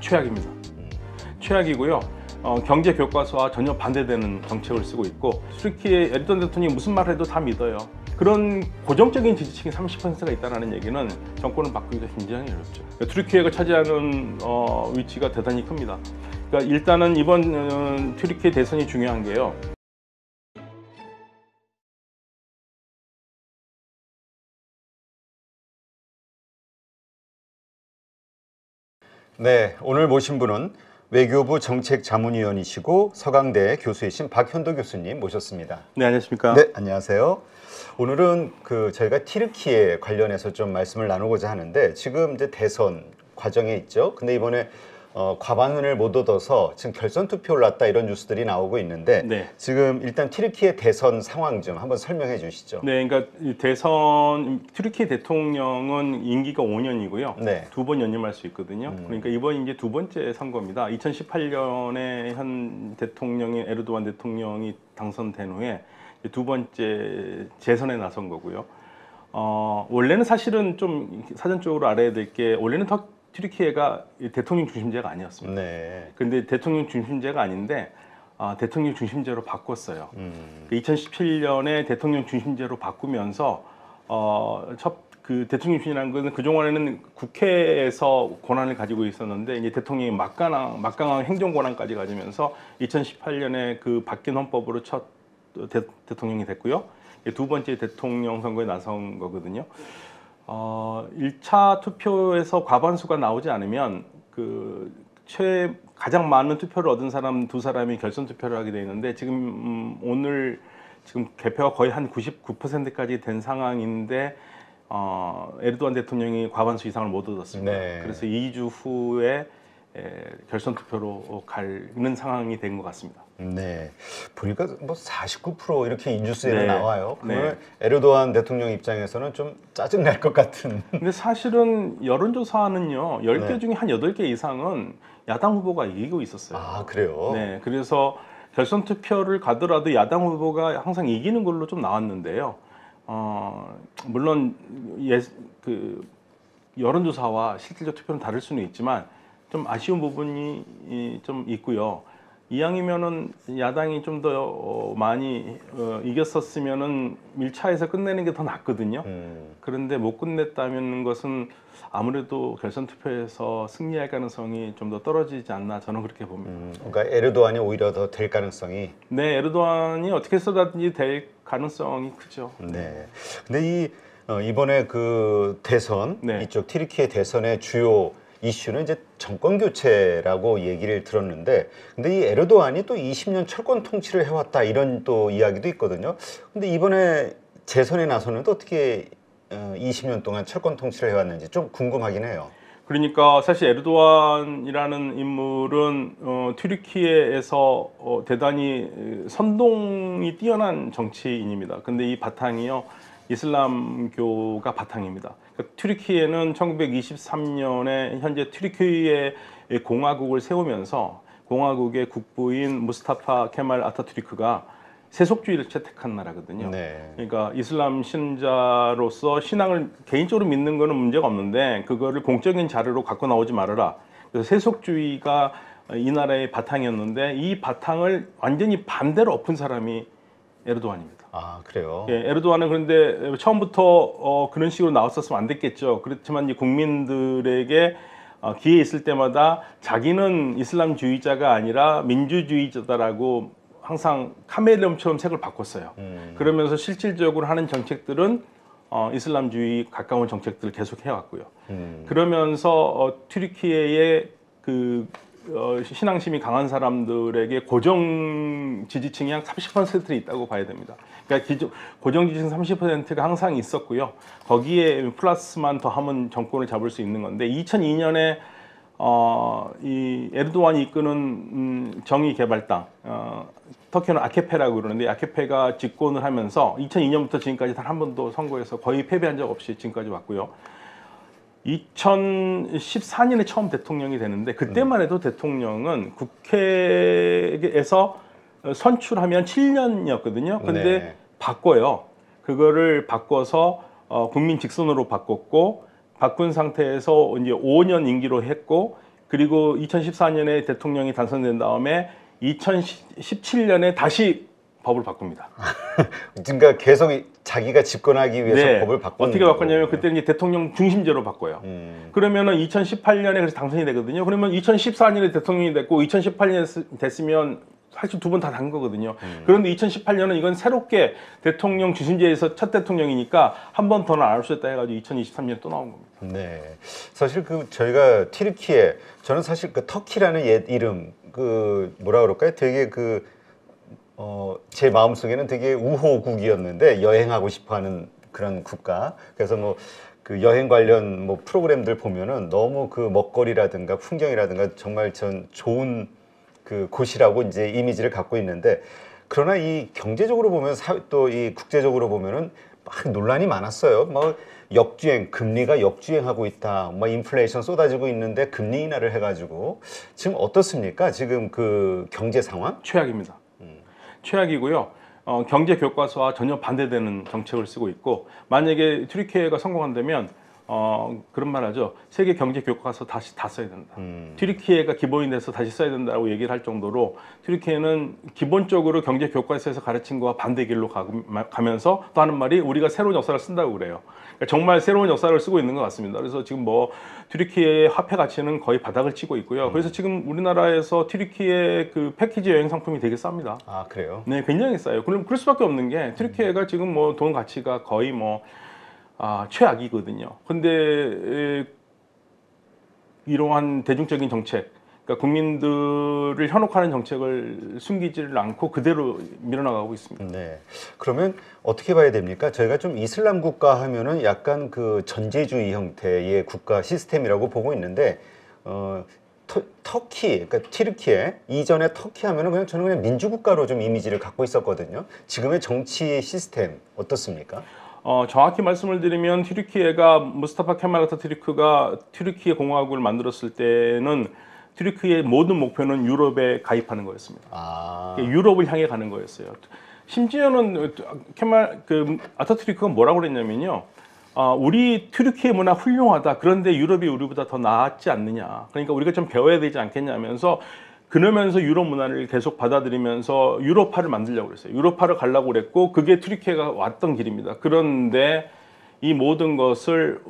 최악입니다. 최악이고요. 경제 교과서와 전혀 반대되는 정책을 쓰고 있고, 튀르키예 에르도안 대통령이 무슨 말을 해도 다 믿어요. 그런 고정적인 지지층이 30%가 있다는 얘기는 정권을 바꾸기가 굉장히 어렵죠. 튀르키예가 차지하는 위치가 대단히 큽니다. 그러니까 일단은 이번 튀르키예 대선이 중요한 게요. 네, 오늘 모신 분은 외교부 정책자문위원이시고 서강대 교수이신 박현도 교수님 모셨습니다. 네, 안녕하십니까? 네, 안녕하세요. 오늘은 저희가 튀르키예 관련해서 좀 말씀을 나누고자 하는데, 지금 이제 대선 과정에 있죠. 근데 이번에 과반을 못 얻어서 지금 결선 투표 올랐다 이런 뉴스들이 나오고 있는데, 네. 지금 일단 튀르키예 대선 상황 좀 한번 설명해 주시죠. 네, 그러니까 튀르키예 대통령은 임기가 5년이고요. 네. 2번 연임할 수 있거든요. 그러니까 이번이 이제 2번째 선거입니다. 2018년에 현 대통령인 에르도안 대통령이 당선된 후에 2번째 재선에 나선 거고요. 원래는 사실은 좀 사전적으로 알아야 될 게, 원래는 튀르키예가 대통령 중심제가 아니었습니다. 네. 근데 대통령 중심제가 아닌데 대통령 중심제로 바꿨어요. 2017년에 대통령 중심제로 바꾸면서 그 대통령 중심이라는 것은 그동안에는 국회에서 권한을 가지고 있었는데, 이제 대통령이 막강한 행정 권한까지 가지면서 2018년에 그 바뀐 헌법으로 첫 대통령이 됐고요. 2번째 대통령 선거에 나선 거거든요. 1차 투표에서 과반수가 나오지 않으면 가장 많은 투표를 얻은 사람 2사람이 결선 투표를 하게 되어 있는데, 지금 오늘 개표가 거의 한 99%까지 된 상황인데 에르도안 대통령이 과반수 이상을 못 얻었습니다. 네. 그래서 2주 후에 결선 투표로 가는 상황이 된 것 같습니다. 네, 보니까 뭐 49% 이렇게 뉴스에 네. 나와요. 네. 그걸 에르도안 대통령 입장에서는 좀 짜증 날 것 같은. 근데 사실은 여론조사는요, 10개 네. 중에 한 8개 이상은 야당 후보가 이기고 있었어요. 아, 그래요? 네, 그래서 결선 투표를 가더라도 야당 후보가 항상 이기는 걸로 좀 나왔는데요. 물론 여론조사와 실질적 투표는 다를 수는 있지만 좀 아쉬운 부분이 좀 있고요. 이왕이면은 야당이 좀 더 많이 이겼었으면은 1차에서 끝내는 게 더 낫거든요. 그런데 못 끝냈다는 것은 아무래도 결선 투표에서 승리할 가능성이 좀 더 떨어지지 않나, 저는 그렇게 봅니다. 그러니까 에르도안이 오히려 더 될 가능성이. 네, 에르도안이 어떻게 해서든지 될 가능성이 크죠. 네. 근데 이번에 그 대선, 네. 이쪽 튀르키예 대선의 주요 이슈는 이제 정권 교체라고 얘기를 들었는데, 근데 이 에르도안이 또 20년 철권 통치를 해왔다 이런 또 이야기도 있거든요. 근데 이번에 재선에 나서는데 어떻게 20년 동안 철권 통치를 해왔는지 좀 궁금하긴 해요. 그러니까 사실 에르도안이라는 인물은 튀르키예에서 대단히 선동이 뛰어난 정치인입니다. 근데 이 바탕이요, 이슬람교가 바탕입니다. 그러니까 튀르키예는 1923년에 현재 튀르키예 공화국을 세우면서 공화국의 국부인 무스타파 케말 아타투르크가 세속주의를 채택한 나라거든요. 네. 그러니까 이슬람 신자로서 신앙을 개인적으로 믿는 거는 문제가 없는데, 그거를 공적인 자료로 갖고 나오지 말아라. 그래서 세속주의가 이 나라의 바탕이었는데, 이 바탕을 완전히 반대로 엎은 사람이 에르도안입니다. 아, 그래요? 예, 에르도안은 그런데 처음부터 그런 식으로 나왔었으면 안 됐겠죠. 그렇지만 이제 국민들에게 기회 있을 때마다 자기는 이슬람주의자가 아니라 민주주의자다라고 항상 카멜레온처럼 색을 바꿨어요. 그러면서 실질적으로 하는 정책들은 이슬람주의 가까운 정책들을 계속 해왔고요. 그러면서 튀르키예의 신앙심이 강한 사람들에게 고정 지지층이 한 30%는 있다고 봐야 됩니다. 그러니까 고정 지지층 30%가 항상 있었고요. 거기에 플러스만 더하면 정권을 잡을 수 있는 건데, 2002년에 이 에르도안이 이끄는 정의개발당, 터키는 아케페라고 그러는데, 아케페가 집권을 하면서 2002년부터 지금까지 단 한 번도 선거에서 거의 패배한 적 없이 지금까지 왔고요. 2014년에 처음 대통령이 되는데, 그때만 해도 대통령은 국회에서 선출하면 7년이었거든요. 근데 네. 바꿔요. 그거를 바꿔서 국민 직선으로 바꿨고, 바꾼 상태에서 이제 5년 임기로 했고, 그리고 2014년에 대통령이 당선된 다음에 2017년에 다시 법을 바꿉니다. 그러니까 계속 자기가 집권하기 위해서 네. 법을 바꾸는 어떻게 바꿨냐면 거군요. 그때는 이제 대통령 중심제로 바꿔요. 그러면은 2018년에 그래서 당선이 되거든요. 그러면 2014년에 대통령이 됐고 2018년에 됐으면 사실 두 번 다 단 거거든요. 그런데 2018년은 이건 새롭게 대통령 중심제에서 첫 대통령이니까 한 번 더는 안 할 수 있다 해가지고 2023년에 또 나온 겁니다. 네, 사실 그 저희가 튀르키예, 저는 사실 그 터키라는 옛 이름 그 뭐라 그럴까요? 되게 그 제 마음속에는 되게 우호국이었는데 여행하고 싶어하는 그런 국가. 그래서 뭐 그 여행 관련 뭐 프로그램들 보면은 너무 그 먹거리라든가 풍경이라든가 정말 전 좋은 그 곳이라고 이제 이미지를 갖고 있는데, 그러나 이 경제적으로 보면 또 이 국제적으로 보면은 막 논란이 많았어요. 뭐 역주행, 금리가 역주행하고 있다. 뭐 인플레이션 쏟아지고 있는데 금리 인하를 해가지고 지금 어떻습니까? 지금 그 경제 상황? 최악입니다. 최악이고요. 경제 교과서와 전혀 반대되는 정책을 쓰고 있고, 만약에 튀르키예가 성공한다면 그런 말 하죠. 세계 경제 교과서 다시 다 써야 된다. 튀르키예가 기본이 돼서 다시 써야 된다고 얘기를 할 정도로 튀르키예는 기본적으로 경제 교과서에서 가르친 거와 반대 길로 가면서 또 하는 말이 우리가 새로운 역사를 쓴다고 그래요. 그러니까 정말 새로운 역사를 쓰고 있는 것 같습니다. 그래서 지금 뭐 튀르키예의 화폐 가치는 거의 바닥을 치고 있고요. 그래서 지금 우리나라에서 튀르키예 그 패키지 여행 상품이 되게 쌉니다. 아, 그래요? 네, 굉장히 싸요. 그럼 그럴 수밖에 없는 게 튀르키예가 지금 뭐 돈 가치가 거의 뭐 최악이거든요. 근데 이러한 대중적인 정책, 그러니까 국민들을 현혹하는 정책을 숨기지를 않고 그대로 밀어나가고 있습니다. 네. 그러면 어떻게 봐야 됩니까? 저희가 좀 이슬람 국가 하면은 약간 그 전제주의 형태의 국가 시스템이라고 보고 있는데, 터키, 그러니까 튀르키예 이전에 터키 하면은 그냥 저는 그냥 민주국가로 좀 이미지를 갖고 있었거든요. 지금의 정치 시스템 어떻습니까? 정확히 말씀을 드리면 튀르키예가 무스타파 케말 아타투르크가 튀르키예 공화국을 만들었을 때는 튀르키예의 모든 목표는 유럽에 가입하는 거였습니다. 유럽을 향해 가는 거였어요. 심지어는 아타투르크가 뭐라고 그랬냐면요. 우리 튀르키예 문화 훌륭하다. 그런데 유럽이 우리보다 더 나았지 않느냐. 그러니까 우리가 좀 배워야 되지 않겠냐면서 그러면서 유럽 문화를 계속 받아들이면서 유로파를 만들려고 그랬어요. 유로파를 가려고 그랬고 그게 튀르키예가 왔던 길입니다. 그런데 이 모든 것을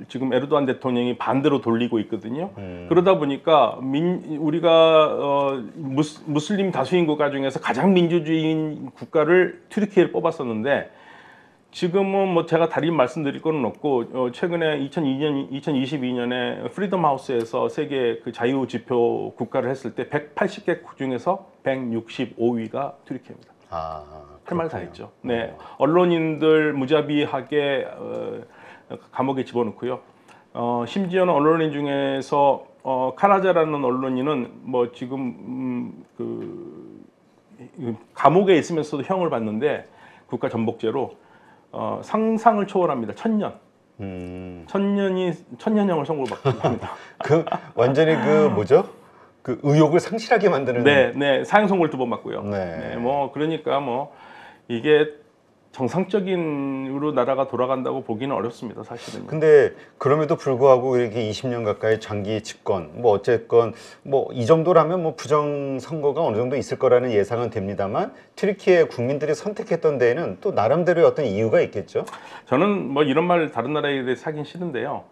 지금 에르도안 대통령이 반대로 돌리고 있거든요. 그러다 보니까 우리가 무슬림 다수인 국가 중에서 가장 민주주의인 국가를 튀르키예를 뽑았었는데 지금은 뭐 제가 다른 말씀드릴 거는 없고 최근에 2022년에 프리덤 하우스에서 세계 그 자유 지표 국가를 했을 때 180개 중에서 165위가 튀르키예입니다. 할 말 다 했죠. 네, 언론인들 무자비하게 감옥에 집어넣고요. 심지어는 언론인 중에서 카라자라는 언론인은 뭐 지금 감옥에 있으면서도 형을 받는데 국가 전복죄로 상상을 초월합니다. 1000년. 천년형을 선고받고 합니다. 그 완전히 그 뭐죠? 그 의욕을 상실하게 만드는. 네, 사형 선고를 2번 받고요. 네. 네, 뭐 그러니까 뭐 이게 정상적인으로 나라가 돌아간다고 보기는 어렵습니다, 사실은. 근데 그럼에도 불구하고 이렇게 20년 가까이 장기 집권, 뭐 어쨌건 뭐 이 정도라면 뭐 부정 선거가 어느 정도 있을 거라는 예상은 됩니다만 튀르키예 국민들이 선택했던 데에는 또 나름대로의 어떤 이유가 있겠죠. 저는 뭐 이런 말 다른 나라에 대해서 하긴 싫은데요.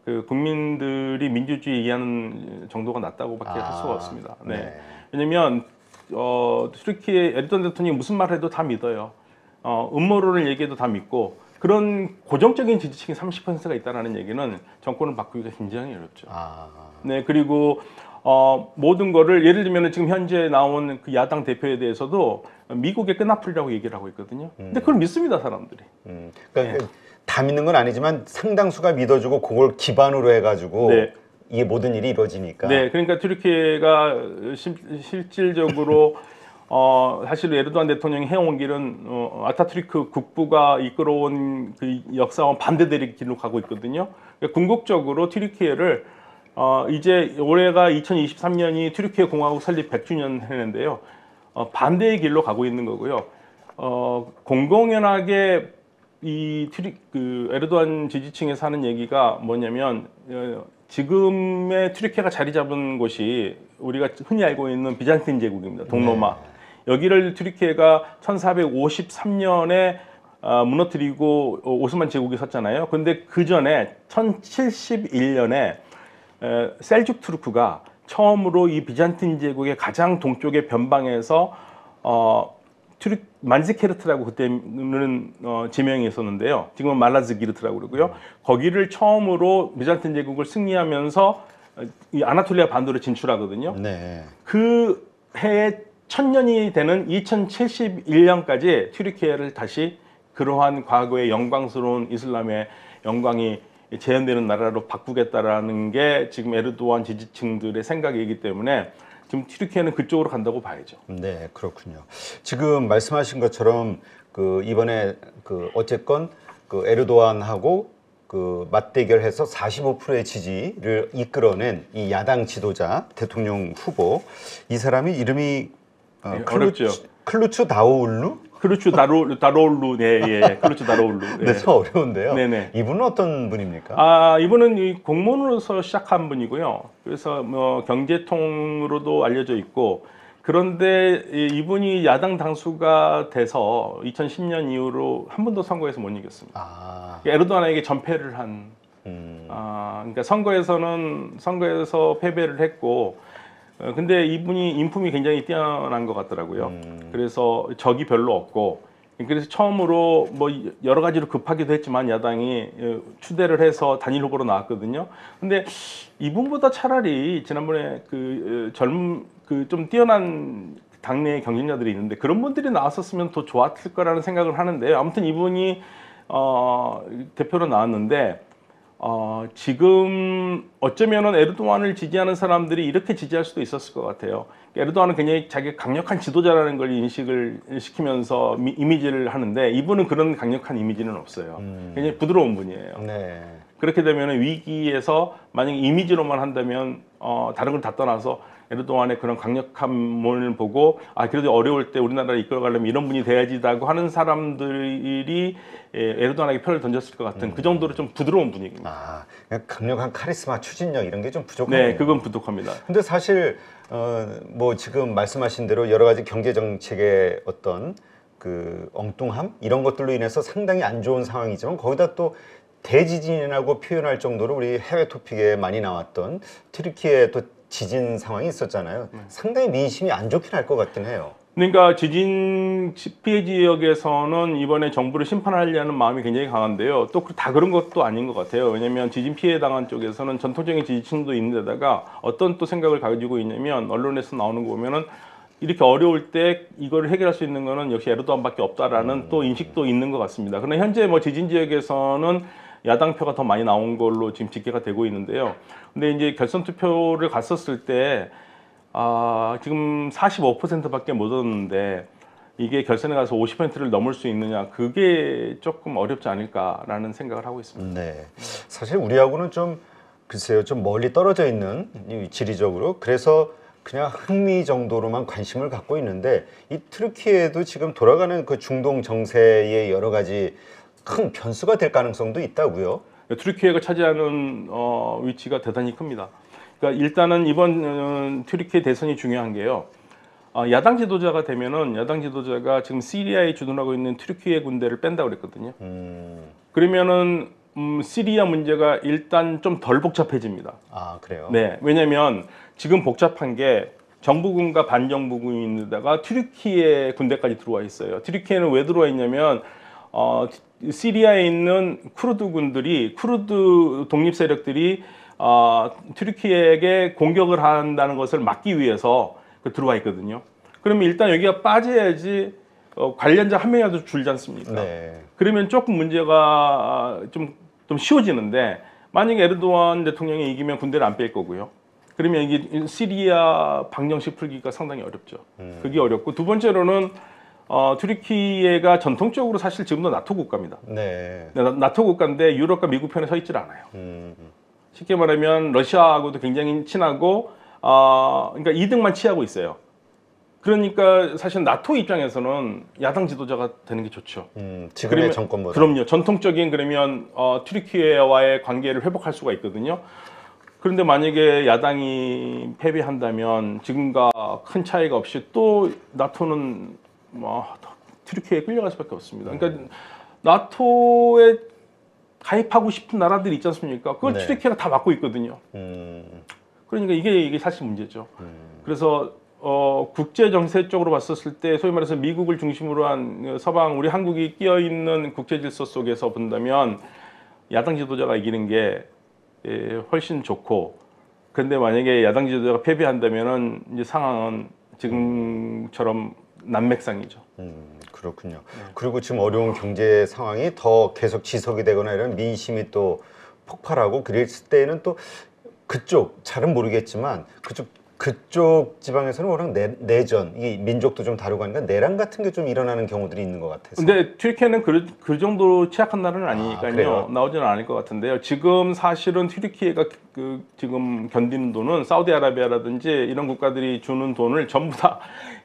그 국민들이 민주주의 이해하는 정도가 낮다고밖에 할 수가 없습니다. 네. 왜냐면 튀르키예 에르도안 대통령이 무슨 말을 해도 다 믿어요. 음모론을 얘기해도 다 믿고 그런 고정적인 지지층이 30%가 있다는 얘기는 정권을 바꾸기가 굉장히 어렵죠. 네, 그리고 모든 거를 예를 들면 지금 현재 나온 그 야당 대표에 대해서도 미국의 끈앞풀이라고 얘기를 하고 있거든요. 근데 그걸 믿습니다, 사람들이. 그러니까 다 믿는 건 아니지만 상당수가 믿어주고 그걸 기반으로 해가지고 이게 모든 일이 이루어지니까. 네, 그러니까 튀르키예가 실질적으로 사실 에르도안 대통령이 해온 길은 아타투르크 국부가 이끌어온 그 역사와 반대되는 길로 가고 있거든요. 그러니까 궁극적으로 튀르키예를 이제 올해가 2023년이 튀르키예 공화국 설립 100주년 해는데요. 반대의 길로 가고 있는 거고요. 공공연하게 그 에르도안 지지층에서 하는 얘기가 뭐냐면 지금의 튀르키예가 자리 잡은 곳이 우리가 흔히 알고 있는 비잔틴 제국입니다. 동로마. 여기를 튀르키예가 1453년에 무너뜨리고 오스만 제국이 섰잖아요. 근데 그 전에 1071년에 셀juk 투르크가 처음으로 이 비잔틴 제국의 가장 동쪽의 변방에서 만지케르트라고 그때는 지명이 있었는데요. 지금은 말라즈기르트라고 그러고요. 거기를 처음으로 비잔틴 제국을 승리하면서 이 아나톨리아 반도를 진출하거든요. 네. 그 해에 1000년이 되는 2071년까지 튀르키예를 다시 그러한 과거의 영광스러운 이슬람의 영광이 재현되는 나라로 바꾸겠다라는 게 지금 에르도안 지지층들의 생각이기 때문에 지금 튀르키예는 그쪽으로 간다고 봐야죠. 네, 그렇군요. 지금 말씀하신 것처럼 그 이번에 그 어쨌건 그 에르도안하고 그 맞대결해서 45%의 지지를 이끌어낸 이 야당 지도자 대통령 후보, 이 사람이 이름이 어렵죠. 클루추 다오울루? 크루추 다로울루, 네, 예, 크루추 다로울루. 네, 참 어려운데요. 네네. 이분은 어떤 분입니까? 이분은 이 공무원으로서 시작한 분이고요. 그래서 뭐 경제통으로도 알려져 있고, 그런데 이분이 야당 당수가 돼서 2010년 이후로 한 번도 선거에서 못 이겼습니다. 에르도안에게 전패를 한. 그러니까 선거에서 패배를 했고. 근데 이분이 인품이 굉장히 뛰어난 것 같더라고요. 그래서 적이 별로 없고, 그래서 처음으로 뭐 여러 가지로 급하기도 했지만 야당이 추대를 해서 단일 후보로 나왔거든요. 근데 이분보다 차라리 지난번에 좀 뛰어난 당내 경쟁자들이 있는데 그런 분들이 나왔었으면 더 좋았을 거라는 생각을 하는데요. 아무튼 이분이 대표로 나왔는데. 지금 어쩌면은 에르도안을 지지하는 사람들이 이렇게 지지할 수도 있었을 것 같아요. 에르도안은 굉장히 자기가 강력한 지도자라는 걸 인식을 시키면서 이미지를 하는데 이분은 그런 강력한 이미지는 없어요. 굉장히 부드러운 분이에요. 네. 그렇게 되면 위기에서 만약에 이미지로만 한다면 다른 걸 다 떠나서 에르도안의 그런 강력함을 보고 그래도 어려울 때 우리나라를 이끌어가려면 이런 분이 돼야지라고 하는 사람들이 에르도안에게 표를 던졌을 것 같은 그 정도로 좀 부드러운 분위기입니다. 그냥 강력한 카리스마, 추진력 이런 게 좀 부족하네요. 네, 그건 부족합니다. 근데 사실 뭐 지금 말씀하신 대로 여러 가지 경제 정책의 어떤 그 엉뚱함 이런 것들로 인해서 상당히 안 좋은 상황이지만 거기다 또 대지진이라고 표현할 정도로 우리 해외 토픽에 많이 나왔던 튀르키예 또 지진 상황이 있었잖아요. 상당히 민심이 안 좋긴 할 것 같긴 해요. 그러니까 지진 피해 지역에서는 이번에 정부를 심판하려는 마음이 굉장히 강한데요. 또 다 그런 것도 아닌 것 같아요. 왜냐하면 지진 피해 당한 쪽에서는 전통적인 지지층도 있는데다가 어떤 또 생각을 가지고 있냐면 언론에서 나오는 거 보면은 이렇게 어려울 때 이걸 해결할 수 있는 거는 역시 에르도안밖에 없다라는 또 인식도 있는 것 같습니다. 그러나 현재 뭐 지진 지역에서는 야당표가 더 많이 나온 걸로 지금 집계가 되고 있는데요. 근데 이제 결선 투표를 갔었을 때 지금 45%밖에 못 얻었는데 이게 결선에 가서 50%를 넘을 수 있느냐, 그게 조금 어렵지 않을까라는 생각을 하고 있습니다. 네, 사실 우리하고는 좀 글쎄요, 좀 멀리 떨어져 있는 지리적으로, 그래서 그냥 흥미 정도로만 관심을 갖고 있는데 이 튀르키예도 지금 돌아가는 그 중동 정세의 여러 가지 큰 변수가 될 가능성도 있다고요. 튀르키예가 차지하는 위치가 대단히 큽니다. 그러니까 일단은 이번 튀르키예 대선이 중요한 게요. 야당 지도자가 되면은 야당 지도자가 지금 시리아에 주둔하고 있는 튀르키예 군대를 뺀다고 그랬거든요. 그러면은 시리아 문제가 일단 좀 덜 복잡해집니다. 그래요? 네, 왜냐하면 지금 복잡한 게 정부군과 반정부군이 있는데다가 튀르키예 군대까지 들어와 있어요. 튀르키예는 왜 들어와 있냐면 시리아에 있는 쿠르드 독립 세력들이 튀르키예에게 공격을 한다는 것을 막기 위해서 들어와 있거든요. 그러면 일단 여기가 빠져야지 관련자 한 명이라도 줄지 않습니까? 네. 그러면 조금 문제가 좀 쉬워지는데 만약에 에르도안 대통령이 이기면 군대를 안 뺄 거고요. 그러면 이게 시리아 방정식 풀기가 상당히 어렵죠. 그게 어렵고 두 번째로는 튀르키예가 전통적으로 사실 지금도 나토 국가입니다. 네. 나토 국가인데 유럽과 미국 편에 서 있질 않아요. 쉽게 말하면 러시아하고도 굉장히 친하고 그러니까 이득만 취하고 있어요. 그러니까 사실 나토 입장에서는 야당 지도자가 되는 게 좋죠. 지금의 정권보다. 그럼요. 전통적인 그러면 튀르키예와의 관계를 회복할 수가 있거든요. 그런데 만약에 야당이 패배한다면 지금과 큰 차이가 없이 또 나토는 뭐 튀르키예에 끌려갈 수밖에 없습니다. 그러니까 나토에 가입하고 싶은 나라들이 있지 않습니까? 그걸 네. 튀르키예가 다 막고 있거든요. 그러니까 이게 사실 문제죠. 그래서 국제 정세 쪽으로 봤었을 때 소위 말해서 미국을 중심으로 한 서방 우리 한국이 끼어 있는 국제 질서 속에서 본다면 야당 지도자가 이기는 게 훨씬 좋고, 그런데 만약에 야당 지도자가 패배한다면은 이제 상황은 지금처럼 난맥상이죠. 그렇군요. 그리고 지금 어려운 경제 상황이 더 계속 지속이 되거나 이런 민심이 또 폭발하고 그랬을 때는 또 그쪽 잘은 모르겠지만 그쪽 지방에서는 워낙 내전, 이 민족도 좀 다르고 하니까 내란 같은 게 좀 일어나는 경우들이 있는 것 같아서. 근데 튀르키예는 그 정도로 취약한 나라는 아니니까요. 그래요? 나오지는 않을 것 같은데요. 지금 사실은 튀르키예가 지금 견디는 돈은 사우디아라비아라든지 이런 국가들이 주는 돈을 전부 다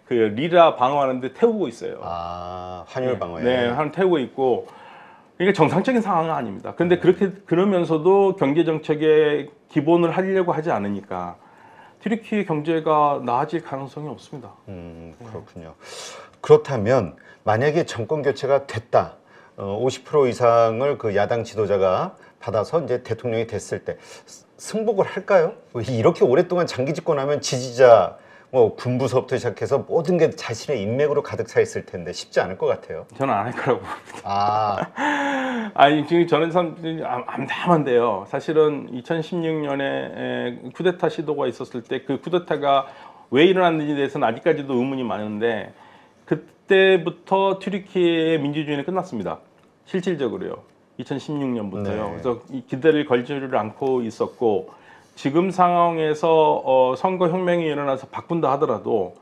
그 리라 방어하는데 태우고 있어요. 환율 방어에. 네, 한 태우고 있고. 이게 정상적인 상황은 아닙니다. 그런데 그러면서도 경제 정책의 기본을 하려고 하지 않으니까 튀르키예 경제가 나아질 가능성이 없습니다. 그렇군요. 그렇다면 만약에 정권 교체가 됐다, 50% 이상을 그 야당 지도자가 받아서 이제 대통령이 됐을 때 승복을 할까요? 이렇게 오랫동안 장기 집권하면 지지자, 군부서부터 시작해서 모든 게 자신의 인맥으로 가득 차 있을 텐데 쉽지 않을 것 같아요. 저는 안 할 거라고 봅니다. 아니 지금 저는 참 암담한데요. 사실은 2016년에 쿠데타 시도가 있었을 때 그 쿠데타가 왜 일어났는지에 대해서는 아직까지도 의문이 많은데 그때부터 튀르키예의 민주주의는 끝났습니다. 실질적으로요. 2016년부터요. 네. 그래서 이 기대를 걸지를 않고 있었고, 지금 상황에서 선거 혁명이 일어나서 바꾼다 하더라도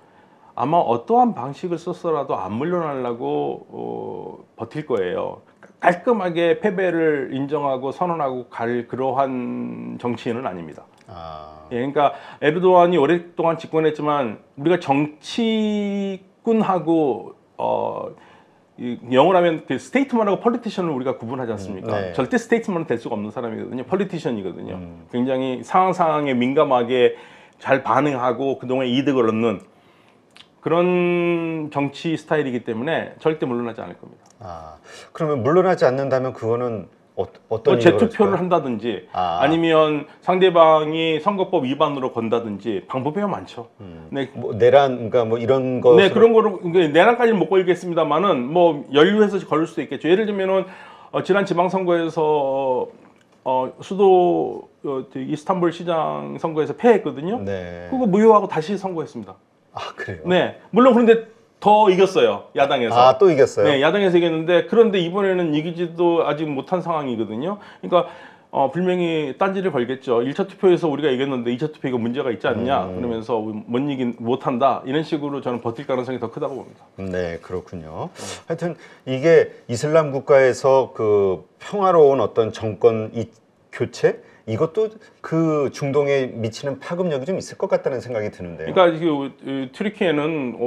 아마 어떠한 방식을 썼어라도 안 물러나려고 버틸 거예요. 깔끔하게 패배를 인정하고 선언하고 갈 그러한 정치인은 아닙니다. 예, 그러니까 에르도안이 오랫동안 집권했지만 우리가 정치꾼하고 영어로 하면 그 스테이트먼하고 폴리티션을 우리가 구분하지 않습니까? 네. 절대 스테이트먼은 될 수가 없는 사람이거든요. 폴리티션이거든요. 굉장히 상황에 민감하게 잘 반응하고 그동안 이득을 얻는 그런 정치 스타일이기 때문에 절대 물러나지 않을 겁니다. 그러면 물러나지 않는다면 그거는 어떤 재투표를 한다든지 아니면 상대방이 선거법 위반으로 건다든지 방법이 많죠. 네. 내란, 그러니까 뭐 이런 거. 네, 그런 거로 내란까지는 못 걸겠습니다만은 뭐 연루해서 걸을 수도 있겠죠. 예를 들면은 지난 지방선거에서 수도 이스탄불 시장 선거에서 패했거든요. 네. 그거 무효하고 다시 선거했습니다. 그래요? 네, 물론 그런데 더 이겼어요. 야당에서. 또 이겼어요? 네, 야당에서 이겼는데 그런데 이번에는 이기지도 아직 못한 상황이거든요. 그러니까 분명히 딴지를 걸겠죠. 1차 투표에서 우리가 이겼는데 2차 투표 이거 문제가 있지 않냐. 그러면서 못한다. 이런 식으로 저는 버틸 가능성이 더 크다고 봅니다. 네, 그렇군요. 하여튼 이게 이슬람 국가에서 그 평화로운 어떤 정권 교체? 이것도 그 중동에 미치는 파급력이 좀 있을 것 같다는 생각이 드는데요. 그러니까 튀르키예는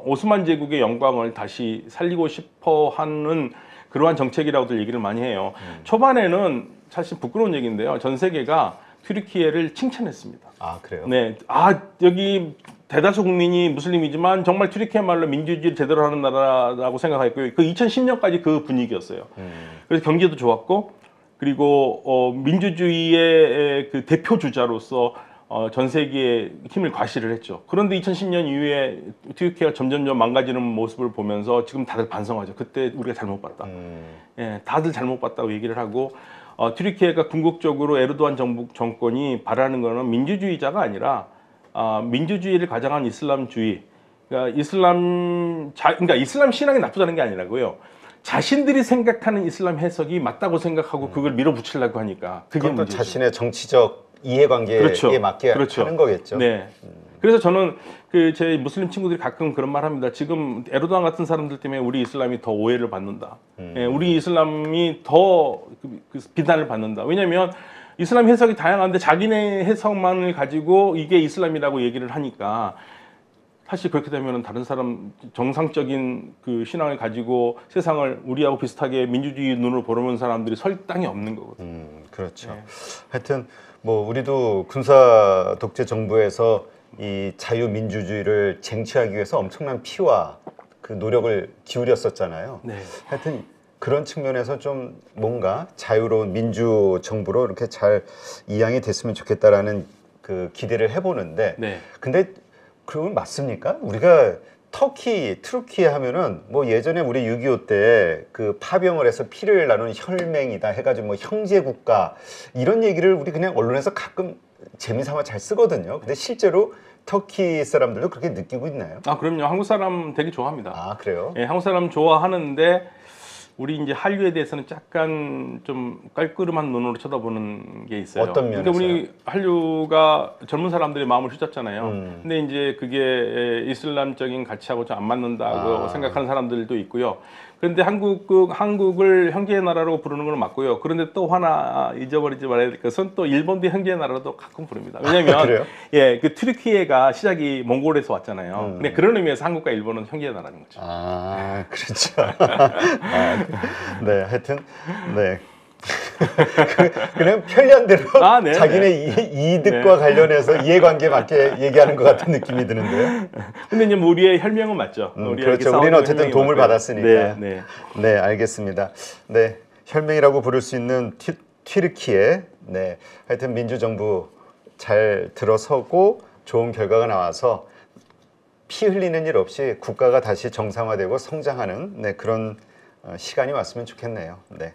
오스만 제국의 영광을 다시 살리고 싶어하는 그러한 정책이라고들 얘기를 많이 해요. 초반에는 사실 부끄러운 얘기인데요. 전 세계가 튀르키예를 칭찬했습니다. 그래요? 네, 여기 대다수 국민이 무슬림이지만 정말 튀르키예말로 민주주의를 제대로 하는 나라라고 생각했고요. 그 2010년까지 그 분위기였어요. 그래서 경제도 좋았고. 그리고 민주주의의 그 대표 주자로서 전 세계에 힘을 과시를 했죠. 그런데 2010년 이후에 튀르키예가 점점점 망가지는 모습을 보면서 지금 다들 반성하죠. 그때 우리가 잘못 봤다. 예, 다들 잘못 봤다고 얘기를 하고 튀르키예가 궁극적으로 에르도안 정권이 바라는 거는 민주주의자가 아니라 민주주의를 가장한 이슬람주의. 그러니까 이슬람 신앙이 나쁘다는 게 아니라고요. 자신들이 생각하는 이슬람 해석이 맞다고 생각하고 그걸 밀어붙이려고 하니까 그게 문제죠. 자신의 정치적 이해관계에 맞게 하는 거겠죠. 네. 그래서 저는 제 무슬림 친구들이 가끔 그런 말 합니다. 지금 에르도안 같은 사람들 때문에 우리 이슬람이 더 오해를 받는다. 예, 우리 이슬람이 더 비난을 받는다. 왜냐하면 이슬람 해석이 다양한데 자기네 해석만을 가지고 이게 이슬람이라고 얘기를 하니까 사실 그렇게 되면 다른 사람 정상적인 그 신앙을 가지고 세상을 우리하고 비슷하게 민주주의 눈으로 보는 사람들이 설 땅이 없는 거거든요. 그렇죠. 네. 하여튼 뭐 우리도 군사 독재 정부에서 이 자유민주주의를 쟁취하기 위해서 엄청난 피와 그 노력을 기울였었잖아요. 네. 하여튼 그런 측면에서 좀 뭔가 자유로운 민주 정부로 이렇게 잘 이양이 됐으면 좋겠다라는 그 기대를 해보는데, 네. 근데 그건 맞습니까? 우리가 트루키에 하면은 뭐 예전에 우리 6.25 때 그 파병을 해서 피를 나누는 혈맹이다 해가지고 뭐 형제 국가 이런 얘기를 우리 그냥 언론에서 가끔 재미삼아 잘 쓰거든요. 근데 실제로 터키 사람들도 그렇게 느끼고 있나요? 아, 그럼요. 한국 사람 되게 좋아합니다. 아, 그래요? 예, 한국 사람 좋아하는데 우리 이제 한류에 대해서는 약간 좀 깔끔한 눈으로 쳐다보는 게 있어요. 어떤 면에서요? 그러니까 우리 한류가 젊은 사람들의 마음을 휘젓잖아요. 근데 이제 그게 이슬람적인 가치하고 좀 안 맞는다고 생각하는 사람들도 있고요. 그런데 한국을 형제의 나라로 부르는 건 맞고요. 그런데 또 하나 잊어버리지 말아야 될 것은 또 일본도 형제의 나라도 가끔 부릅니다. 왜냐하면 그래요? 예, 그 튀르키예가 시작이 몽골에서 왔잖아요. 근데 그런 의미에서 한국과 일본은 형제의 나라는 거죠. 아, 그렇죠. 네, 하여튼 네. 그냥 편리한 대로 네, 자기네 이득과 관련해서 이해관계 맞게 얘기하는 것 같은 느낌이 드는데요. 근데 이제 뭐 우리의 혈명은 맞죠. 그렇죠. 우리는 어쨌든 도움을 받았으니까. 네, 네. 네, 알겠습니다. 네, 혈맹이라고 부를 수 있는 튀르키예. 네, 하여튼 민주정부 잘 들어서고 좋은 결과가 나와서 피 흘리는 일 없이 국가가 다시 정상화되고 성장하는 그런 시간이 왔으면 좋겠네요. 네.